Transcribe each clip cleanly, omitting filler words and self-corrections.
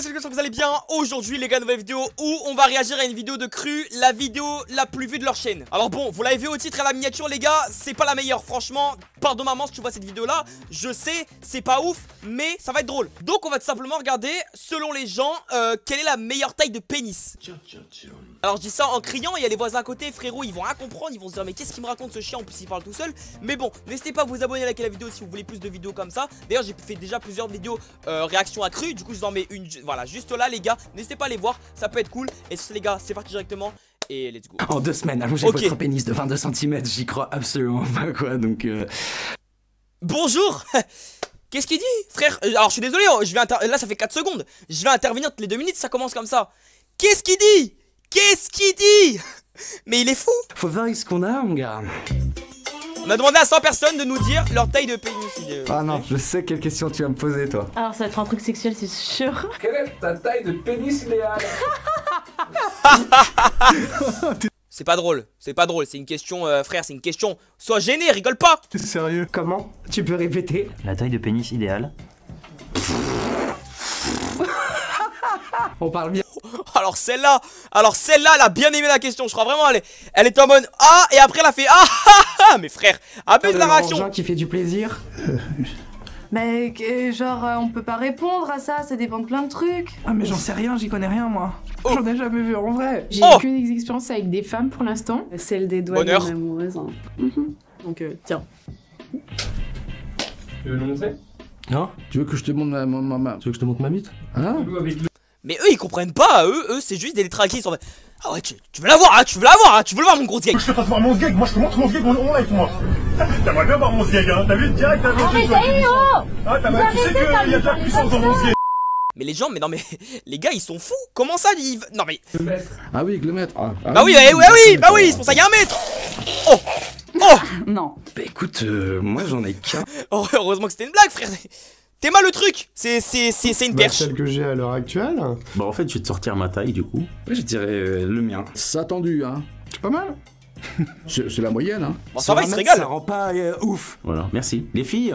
les j'espère que vous allez bien. Aujourd'hui les gars, nouvelle vidéo où on va réagir à une vidéo de Cru, la vidéo la plus vue de leur chaîne. Alors bon, vous l'avez vu au titre et à la miniature les gars, c'est pas la meilleure franchement. Pardon maman si tu vois cette vidéo là, je sais c'est pas ouf mais ça va être drôle. Donc on va tout simplement regarder selon les gens quelle est la meilleure taille de pénis. Alors je dis ça en criant, il y a les voisins à côté, frérot, ils vont rien comprendre, ils vont se dire mais qu'est-ce qu'il me raconte ce chien, en plus il parle tout seul. Mais bon, n'hésitez pas à vous abonner, à liker la vidéo si vous voulez plus de vidéos comme ça. D'ailleurs j'ai fait déjà plusieurs vidéos réaction à Cru, du coup je vous en mets une, voilà, juste là les gars, n'hésitez pas à les voir, ça peut être cool. Et sur les gars, c'est parti directement et let's go. En 2 semaines, allongez votre pénis de 22 cm, j'y crois absolument pas quoi, donc Bonjour. Qu'est-ce qu'il dit frère? Alors je suis désolé, là ça fait 4 secondes, je vais intervenir toutes les 2 minutes, ça commence comme ça. Qu'est-ce qu'il dit? Qu'est-ce qu'il dit? Mais il est fou. faut voir ce qu'on a mon gars. On a demandé à 100 personnes de nous dire leur taille de pénis. Ah non, je sais quelle question tu vas me poser toi. Alors ça va être un truc sexuel c'est sûr. Quelle est ta taille de pénis idéale? C'est pas drôle, c'est une question frère, c'est une question. Sois gêné, rigole pas. T'es sérieux? Comment? Tu peux répéter? La taille de pénis idéale. On parle bien. Alors celle-là, elle a bien aimé la question, je crois vraiment elle est en mode ah et après elle a fait ah. Mais frère, abuse de la réaction. Qui fait du plaisir. Mais genre on peut pas répondre à ça, ça dépend de plein de trucs. Ah mais j'en sais rien, j'y connais rien moi. Oh. J'en ai jamais vu en vrai. J'ai aucune expérience avec des femmes pour l'instant. Celle des doigts de mon amoureuse. Hein. Donc tiens. Tu veux nous montrer? Non? Tu veux que je te montre ma... Tu veux que je te montre ma bite? Hein? Mais eux ils comprennent pas, eux c'est juste des lettres ils sont en fait. Ah ouais tu veux la voir, hein, tu veux la voir, hein, tu veux le voir mon gros gag. Je te fasse voir mon gag, moi je te montre mon gag en live moi. T'aimerais bien voir mon gag, hein, t'as vu direct t'as vu. Ah mais ça y est oh. Ah tu sais qu'il y a de la puissance dans mon gag. Mais les gens, mais non mais les gars ils sont fous. Comment ça non mais. Ah oui, le maître. Bah oui, bah oui, c'est pour ça qu'il y a un mètre. Oh. Non. Bah écoute, moi j'en ai qu'un. Oh, heureusement que c'était une blague frère. T'es mal le truc. C'est une perche. Celle que j'ai à l'heure actuelle. Bah en fait je vais te sortir ma taille du coup. Ouais, je dirais le mien. C'est attendu hein. C'est pas mal. C'est la moyenne hein. Bon ça va, il se régale. Ça rend pas ouf. Voilà, merci. Les filles.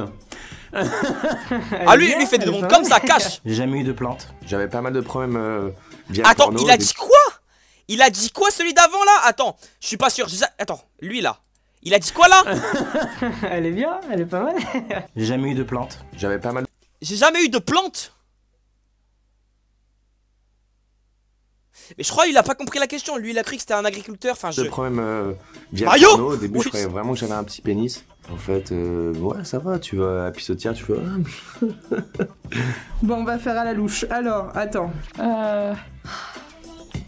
Ah lui fait des demandes comme ça, cache. J'ai jamais eu de plainte. J'avais pas mal de problèmes via Attends, porno, il a dit quoi? Il a dit quoi celui d'avant là? Attends, je suis pas sûr. Attends, lui là. Il a dit quoi là? Elle est bien, elle est pas mal. J'ai jamais eu de plainte. J'avais pas mal J'ai jamais eu de plante. Mais je crois qu'il a pas compris la question. Lui il a cru que c'était un agriculteur. Enfin de problèmes via Mario porno. Au début je croyais vraiment que j'avais un petit pénis. En fait, ouais ça va, tu vas à la pissotière, tu vois. Bon, on va faire à la louche. Alors, attends. Bah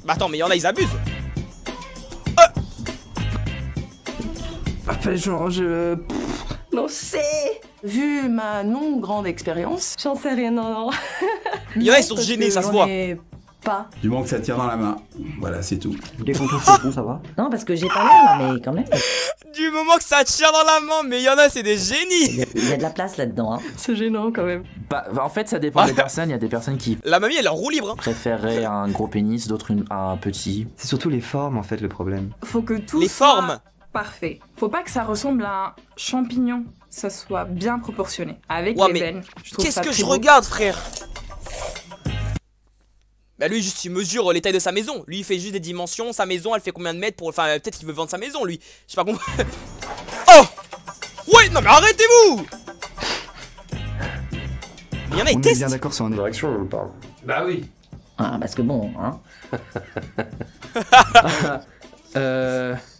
attends, mais il y en a, ils abusent. Enfin, genre, Non c'est. Vu ma non grande expérience. J'en sais rien, non. Il y en a, ils sont gênés, ça se voit. Pas. du moment que ça tire dans la main. Voilà, c'est tout. Dès qu'on touche le fond, ça va? Non, parce que j'ai pas l'air, mais quand même. Du moment que ça tire dans la main, mais il y en a, c'est des génies. Il y a de la place là-dedans. Hein. C'est gênant quand même. Bah en fait ça dépend des personnes, il y a des personnes qui La mamie, elle est en roue libre. Hein. préféreraient un gros pénis, d'autres un petit. C'est surtout les formes en fait le problème. Faut que tout Les soit formes. parfait. Faut pas que ça ressemble à un champignon. Ça soit bien proportionné. Avec Ouais, les mais veines. Je trouve Qu'est-ce ça que très je beau. regarde, frère? Bah lui juste il mesure les tailles de sa maison. Lui il fait juste des dimensions. Sa maison elle fait combien de mètres pour... Enfin peut-être qu'il veut vendre sa maison lui. Je sais pas comment... Oh. Ouais non mais arrêtez-vous. Mais il y en a ils testent. d'accord sur une érection on parle. Bah oui. Ah, parce que bon, hein.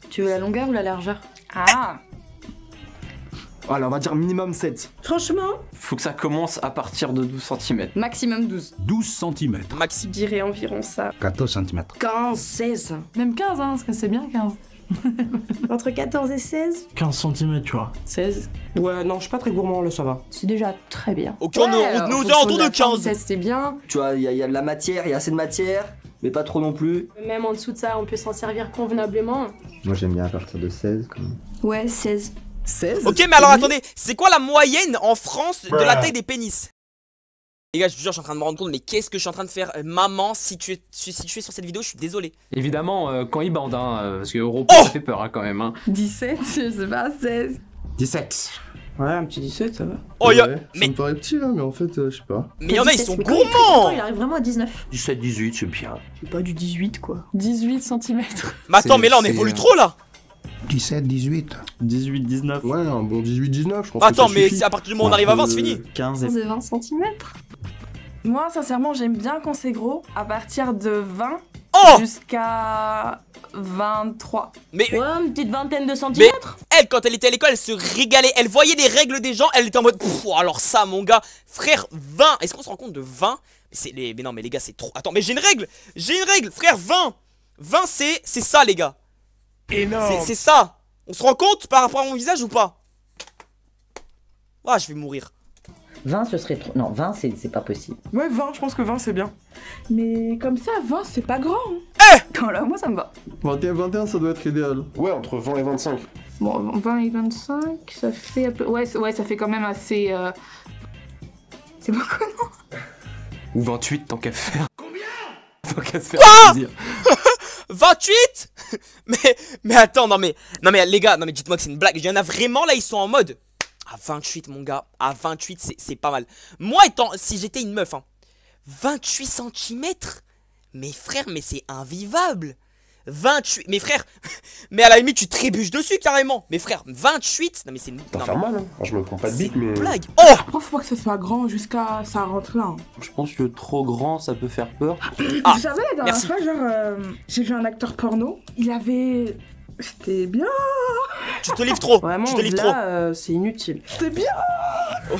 Tu veux la longueur ou la largeur? Ah. Alors, on va dire minimum 7. Franchement, Faut que ça commence à partir de 12 cm. Maximum 12. 12 cm. Je Maxi. dirais environ ça. 14 cm. 15, 16. Même 15, hein, parce que c'est bien 15. Entre 14 et 16? 15 cm tu vois. 16. Ouais, non, je suis pas très gourmand, là, ça va. C'est déjà très bien. Ok, on nous est autour de 15. 16 c'est bien. Tu vois, il y a de la matière, il y a assez de matière, mais pas trop non plus. Même en dessous de ça, on peut s'en servir convenablement. Moi j'aime bien à partir de 16 quand même. Ouais, 16. 16? Ok mais alors attendez, c'est quoi la moyenne en France de la taille des pénis? Les gars je te jure je suis en train de me rendre compte mais qu'est-ce que je suis en train de faire? Maman si tu es sur cette vidéo je suis désolé. Évidemment quand il bande hein, parce que Europe ça fait peur hein, quand même hein. 17, je sais pas, 16. 17. Ouais, un petit 17, ça va. Oh, ouais, mais... ça me paraît petit là, mais en fait, je sais pas. Mais y'en a, ils sont mais gourmands. il arrive vraiment à 19. 17-18, c'est bien. C'est pas du 18 quoi. 18 cm. Mais attends, mais là on évolue trop là. 17, 18. 18, 19. Ouais, un bon 18-19, je pense. Attends, que ça mais suffit. si à partir du moment où on arrive à 20, c'est fini. 15 et... C'est 20 cm. Moi, sincèrement, j'aime bien quand c'est gros. À partir de 20 Oh jusqu'à 23. Mais Ouais, une petite vingtaine de centimètres. elle, quand elle était à l'école, elle se régalait. Elle voyait les règles des gens, elle était en mode pff, alors ça, mon gars, frère, 20. Est-ce qu'on se rend compte de 20? Mais non, mais les gars, c'est trop. Attends, mais j'ai une règle, frère, 20. 20, c'est ça, les gars. Énorme. C'est ça. On se rend compte par rapport à mon visage ou pas? Ah, je vais mourir. 20, ce serait trop. Non, 20, c'est pas possible. Ouais, 20, je pense que 20, c'est bien. Mais comme ça, 20, c'est pas grand. Voilà, moi, ça me va. 21, ça doit être idéal. Ouais, entre 20 et 25. Bon, 20 et 25, ça fait un peu... Ouais, ça fait quand même assez... C'est beaucoup, non? Ou 28, tant qu'à faire. Combien? Tant qu'à se faire plaisir. 28. mais attends, non mais les gars, non mais dites-moi que c'est une blague. Il y en a vraiment là, ils sont en mode à 28 mon gars, à 28 c'est pas mal. Moi étant, si j'étais une meuf, hein, 28 cm. Mais frère, mais c'est invivable. 28, mais frère, mais à la limite tu trébuches dessus carrément. Mais frère, 28, non mais c'est une... T'en fais mal, hein. Je me prends pas de bite, mais... blague. Oh, Après, faut pas que ça soit grand jusqu'à ça rentre là. Hein. Je pense que trop grand, ça peut faire peur. Ah, Vous savez, la dernière merci. fois, genre, j'ai vu un acteur porno. Il avait... C'était bien. tu te livres trop. Vraiment, tu te livres trop. là, c'est inutile. C'était bien.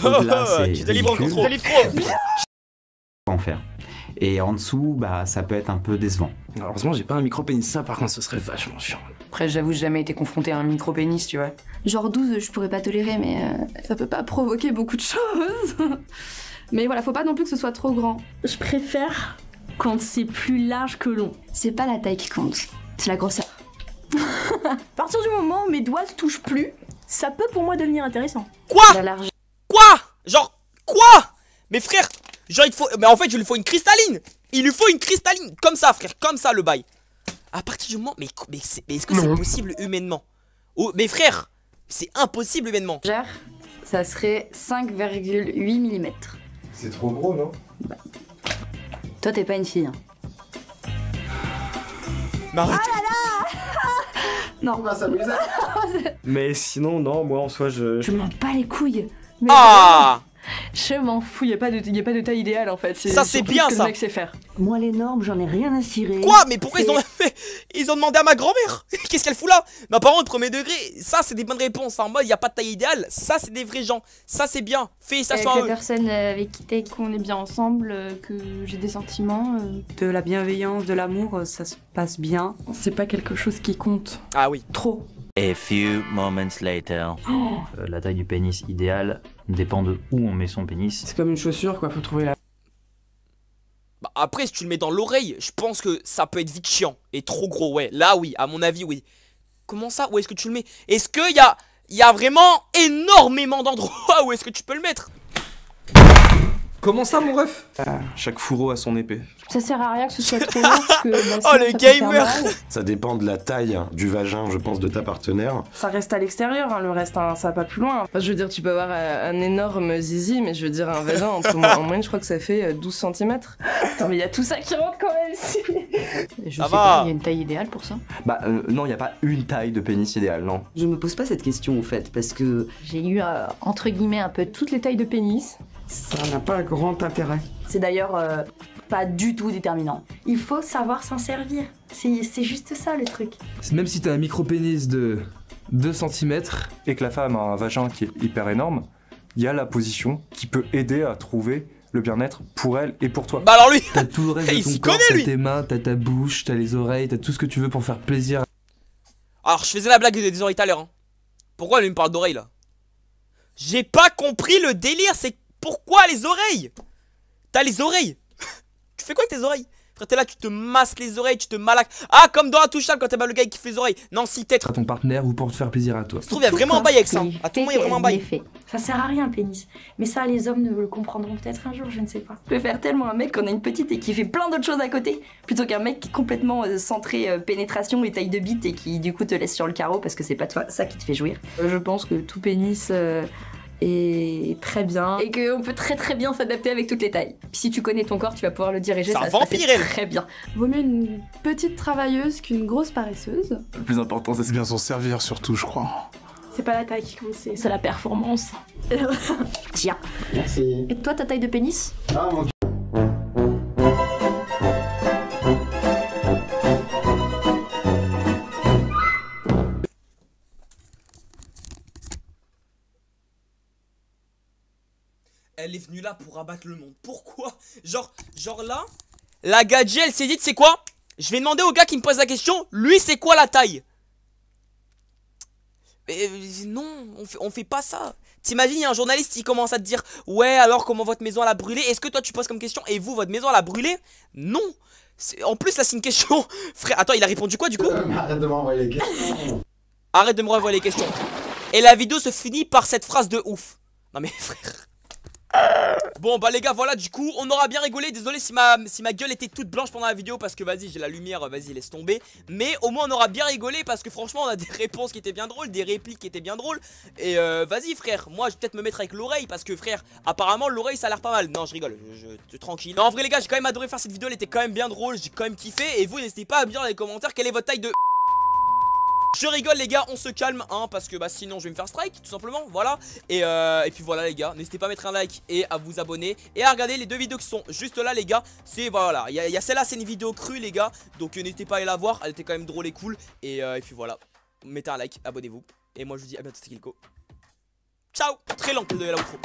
Là, c'est Tu te livres encore ridicule. trop. Tu te livres trop. En faire. Et en dessous, bah ça peut être un peu décevant. Heureusement, j'ai pas un micro-pénis, ça par contre, ce serait vachement chiant. Après, j'avoue, j'ai jamais été confronté à un micro-pénis, tu vois. Genre 12, je pourrais pas tolérer, mais ça peut pas provoquer beaucoup de choses. Mais voilà, faut pas non plus que ce soit trop grand. Je préfère quand c'est plus large que long. C'est pas la taille qui compte, c'est la grosseur. À partir du moment où mes doigts se touchent plus, ça peut pour moi devenir intéressant. Quoi? La largeur. Quoi? Genre, quoi? Mais frère, genre il faut... Mais en fait, il lui faut une cristalline. Il lui faut une cristalline. Comme ça, frère, comme ça le bail. À partir du moment... Mais est-ce que c'est possible humainement? Oh, mais frère, c'est impossible humainement. Ça serait 5,8 mm. C'est trop gros, non? Toi, t'es pas une fille. Hein. Mais arrête. Non. On va s'amuser. Mais sinon, non, moi en soi, Je m'en bats les couilles. Mais Ah, Je m'en fous, y a pas de taille idéale en fait. ça c'est surtout bien ce que ça. le mec sait faire. Moi, les normes, j'en ai rien à cirer. Quoi? Mais pourquoi ils ont demandé à ma grand-mère? Qu'est-ce qu'elle fout là? Ma parent de premier degré. Ça c'est des bonnes réponses. En mode y a pas de taille idéale. Ça c'est des vrais gens. Ça c'est bien. Félicitations à la eux. personne avec qui qu'on est bien ensemble, que j'ai des sentiments. De la bienveillance, de l'amour, ça se passe bien. C'est pas quelque chose qui compte Ah oui. trop. A few moments later. La taille du pénis idéale dépend de où on met son pénis. C'est comme une chaussure quoi, faut trouver la... Bah, après si tu le mets dans l'oreille, je pense que ça peut être vite chiant. Et trop gros, ouais. Là oui, à mon avis oui. Comment ça? Où est-ce que tu le mets? Est-ce qu'il y a vraiment énormément d'endroits où est-ce que tu peux le mettre? Comment ça, mon ref? Chaque fourreau a son épée. Ça sert à rien que ce soit trop long parce que. Bah, Oh, le gamer. Ça dépend de la taille du vagin, je pense, de ta partenaire. Ça reste à l'extérieur, hein, le reste, hein, ça va pas plus loin. Enfin, je veux dire, tu peux avoir un énorme zizi, mais je veux dire, un vagin, en moyenne, je crois que ça fait 12 cm. Attends, mais il y a tout ça qui rentre quand même ici. Je Ça sais va. pas, il y a une taille idéale pour ça. Bah, non, y a pas une taille de pénis idéale, non. Je me pose pas cette question en fait, parce que J'ai eu, entre guillemets, un peu toutes les tailles de pénis. Ça n'a pas grand intérêt. C'est d'ailleurs pas du tout déterminant. Il faut savoir s'en servir. C'est juste ça le truc. Même si t'as un micro-pénis de 2 cm et que la femme a un vagin qui est hyper énorme, il y a la position qui peut aider à trouver le bien-être pour elle et pour toi. Bah alors lui, t'as tout le reste il de ton s'y corps, connaît, t'as lui. tes mains, t'as ta bouche, t'as les oreilles, t'as tout ce que tu veux pour faire plaisir. Alors je faisais la blague des oreilles tout à l'heure. Hein. Pourquoi lui me parle d'oreilles là? J'ai pas compris le délire, c'est pourquoi les oreilles? T'as les oreilles. Tu fais quoi avec tes oreilles? Frère, t'es là, tu te masses les oreilles, tu te malaques. Ah, comme dans Intouchable quand t'as le gars qui fait les oreilles. Non, si, peut-être. À ton partenaire ou pour te faire plaisir à toi. Je trouve qu'il y a vraiment un bail avec ça. À tout le monde, il y a vraiment un bail. Ça sert à rien un pénis. Mais ça, les hommes ne le comprendront peut-être un jour, je ne sais pas. Je préfère tellement un mec qu'on a une petite et qui fait plein d'autres choses à côté, plutôt qu'un mec qui est complètement centré pénétration et taille de bite et qui du coup te laisse sur le carreau parce que c'est pas toi ça qui te fait jouir. Je pense que tout pénis est très bien et qu'on peut très bien s'adapter avec toutes les tailles. Puis si tu connais ton corps, tu vas pouvoir le diriger, ça va se passer très bien. Vaut mieux une petite travailleuse qu'une grosse paresseuse. Le plus important, c'est bien s'en servir surtout, je crois. C'est pas la taille qui compte, C'est la performance. Tiens. Merci. Et toi, ta taille de pénis? Ah, mon... Elle est venue là pour abattre le monde. Pourquoi? Genre là, la gadget, elle s'est dit, c'est quoi? Je vais demander au gars qui me pose la question, lui, c'est quoi la taille? Non, on fait pas ça. T'imagines, il y a un journaliste qui commence à te dire, ouais, alors comment votre maison elle a brûlé? Est-ce que toi tu poses comme question, et vous, votre maison elle a brûlé? Non. En plus, là, c'est une question. Frère, attends, il a répondu quoi du coup? Arrête de m'envoyer les questions. Arrête de me renvoyer les questions. Et la vidéo se finit par cette phrase de ouf. Non mais frère. Bon bah les gars, voilà, du coup on aura bien rigolé. Désolé si ma gueule était toute blanche pendant la vidéo, parce que vas-y, j'ai la lumière, vas-y, laisse tomber. Mais au moins on aura bien rigolé, parce que franchement on a des réponses qui étaient bien drôles, des répliques qui étaient bien drôles. Et vas-y frère, moi je vais peut-être me mettre avec l'oreille, parce que frère, apparemment l'oreille ça a l'air pas mal. Non, je rigole, tranquille. Non, en vrai les gars, j'ai quand même adoré faire cette vidéo, elle était quand même bien drôle, j'ai quand même kiffé. Et vous n'hésitez pas à me dire dans les commentaires quelle est votre taille de... Je rigole les gars, on se calme hein, parce que bah sinon je vais me faire strike tout simplement, voilà. Et puis voilà les gars, n'hésitez pas à mettre un like et à vous abonner et à regarder les deux vidéos qui sont juste là les gars. C'est voilà, il y a celle-là, c'est une vidéo crue les gars, donc n'hésitez pas à aller la voir, elle était quand même drôle et cool. Et puis voilà, mettez un like, abonnez-vous. Et moi je vous dis à bientôt, c'était Kilko. Ciao. Très lent de la outro.